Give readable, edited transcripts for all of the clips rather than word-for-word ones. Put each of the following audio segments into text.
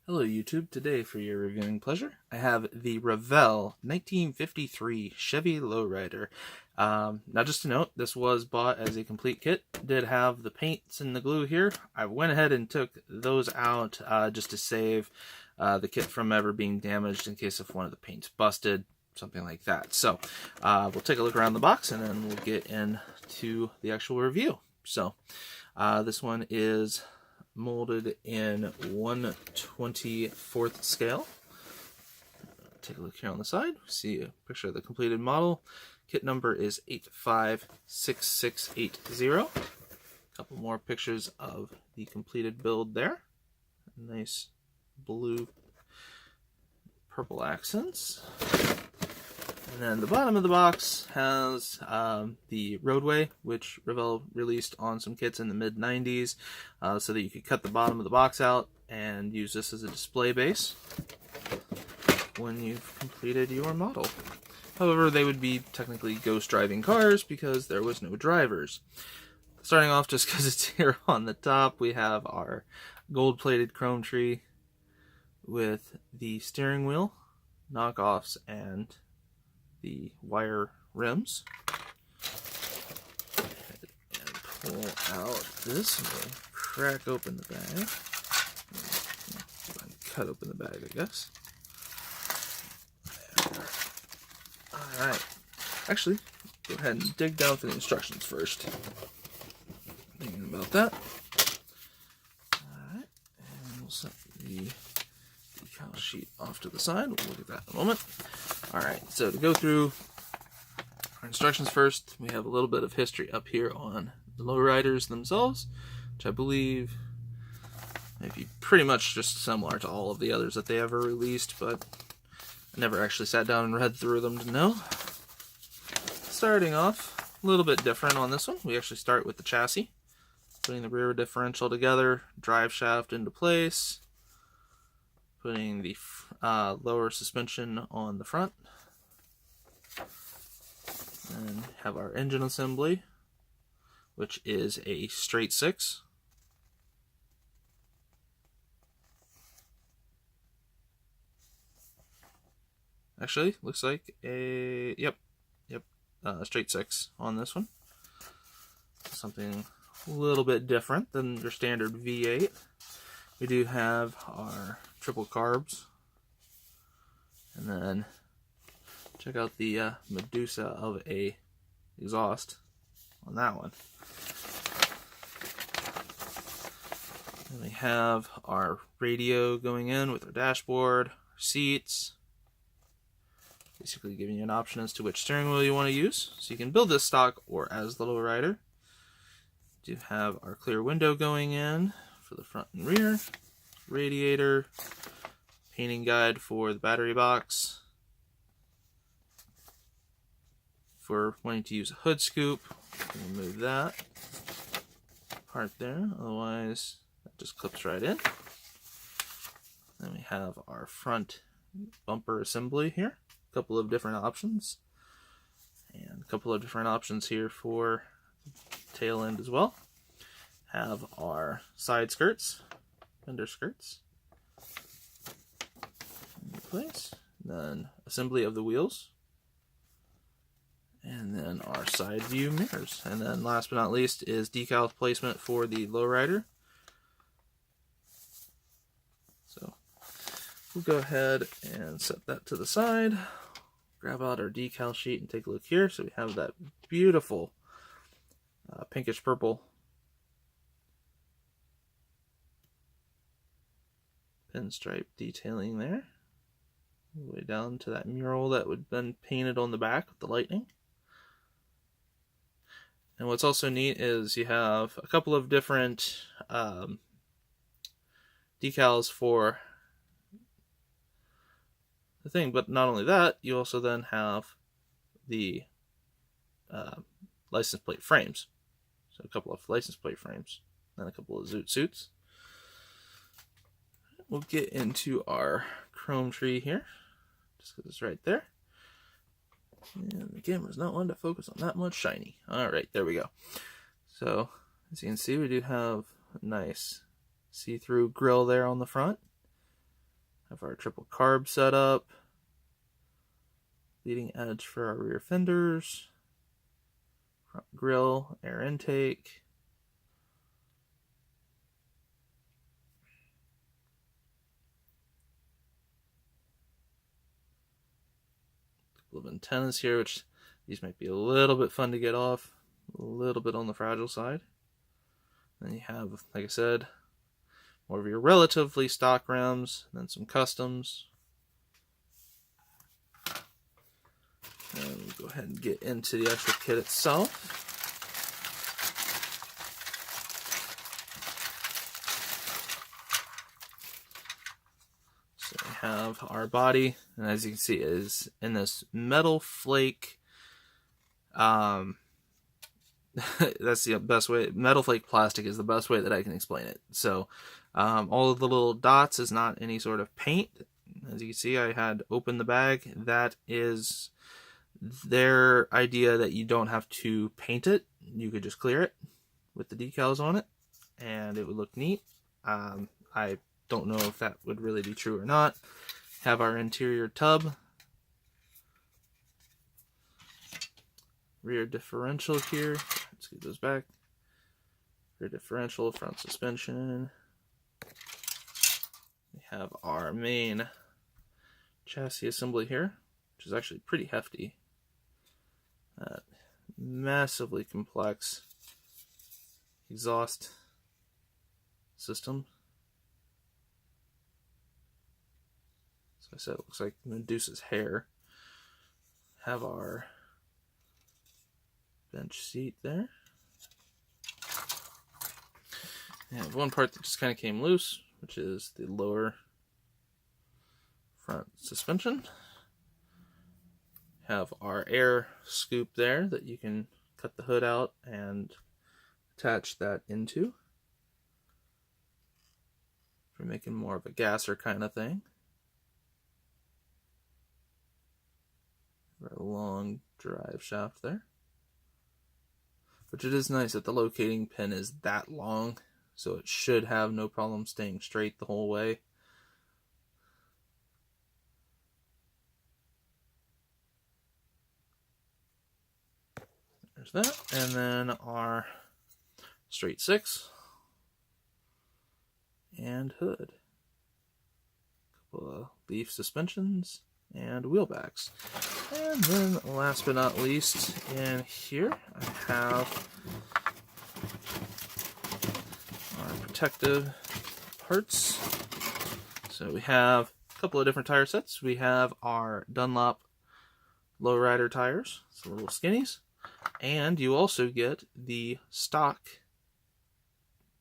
Hello YouTube, today for your reviewing pleasure, I have the Revell 1953 Chevy Lowrider. Now just to note, this was bought as a complete kit. Did have the paints and the glue here. I went ahead and took those out just to save the kit from ever being damaged in case if one of the paints busted, something like that. So we'll take a look around the box and then we'll get into the actual review. So this one is molded in 1/24 scale. Take a look here on the side. See a picture of the completed model. Kit number is 856680. A couple more pictures of the completed build there. Nice blue, purple accents. And then the bottom of the box has the roadway, which Revell released on some kits in the mid-90s, so that you could cut the bottom of the box out and use this as a display base when you've completed your model. However, they would be technically ghost driving cars because there was no drivers. Starting off, just because it's here on the top, we have our gold-plated chrome tree with the steering wheel, knockoffs, and the wire rims. And pull out this and we'll crack open the bag. Cut open the bag, I guess. Alright. Actually, go ahead and dig down for the instructions first. Thinking about that. Alright, and we'll set the decal sheet off to the side. We'll look at that in a moment. Alright, so to go through our instructions first, we have a little bit of history up here on the lowriders themselves, which I believe may be pretty much just similar to all of the others that they ever released, but I never actually sat down and read through them to know. Starting off, a little bit different on this one. We actually start with the chassis, putting the rear differential together, drive shaft into place, putting the lower suspension on the front, and have our engine assembly, which is a straight 6. Actually, looks like a straight 6 on this one. Something a little bit different than your standard V8. We do have our triple carbs. And then check out the Medusa of a exhaust on that one. And we have our radio going in with our dashboard, our seats. Basically giving you an option as to which steering wheel you want to use. So you can build this stock or as the lowrider. We do have our clear window going in for the front and rear. Radiator. Painting guide for the battery box. For wanting to use a hood scoop, remove that part there, otherwise that just clips right in. Then we have our front bumper assembly here. A couple of different options. And a couple of different options here for tail end as well. Have our side skirts, fender skirts. Place. Then assembly of the wheels, and then our side view mirrors, and then last but not least is decal placement for the lowrider. So we'll go ahead and set that to the side, grab out our decal sheet and take a look here. So we have that beautiful pinkish purple pinstripe detailing there. Way down to that mural that would have been painted on the back with the lightning. And what's also neat is you have a couple of different decals for the thing, but not only that, you also then have the license plate frames. So a couple of license plate frames and a couple of zoot suits. We'll get into our chrome tree here, just because it's right there. And the camera's not one to focus on that much shiny. Alright, there we go. So, as you can see, we do have a nice see-through grill there on the front. Have our triple carb setup. Leading edge for our rear fenders. Front grille, air intake. Couple of antennas here, which these might be a little bit fun to get off. A little bit on the fragile side. Then you have, like I said, more of your relatively stock rims, then some customs. And we'll go ahead and get into the actual kit itself. So we have our body, and as you can see, it is in this metal flake. That's the best way. Metal flake plastic is the best way that I can explain it. So all of the little dots is not any sort of paint. As you can see, I had opened the bag. That is their idea that you don't have to paint it. You could just clear it with the decals on it, and it would look neat. I don't know if that would really be true or not. Have our interior tub. Rear differential here. Let's get those back. Rear differential, front suspension. We have our main chassis assembly here, which is actually pretty hefty. Massively complex exhaust system. So I said it looks like Medusa's hair. Have our bench seat there. I have one part that just kind of came loose, which is the lower front suspension. Have our air scoop there that you can cut the hood out and attach that into for making more of a gasser kind of thing. Very long drive shaft there. Which it is nice that the locating pin is that long, so it should have no problem staying straight the whole way. There's that, and then our straight six and hood. Couple of leaf suspensions and wheel backs. And then last but not least, in here I have our protective parts. So we have a couple of different tire sets. We have our Dunlop Lowrider tires, so little skinnies. And you also get the stock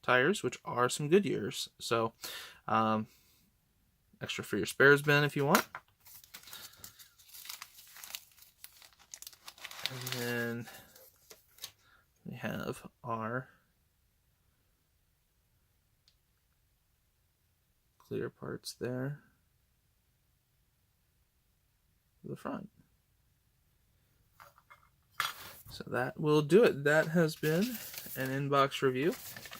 tires, which are some Goodyears. So extra for your spares bin if you want. And then we have our clear parts there for the front. So that will do it. That has been an in-box review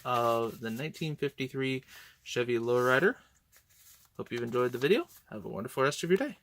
of the 1953 Chevy Lowrider. Hope you've enjoyed the video. Have a wonderful rest of your day.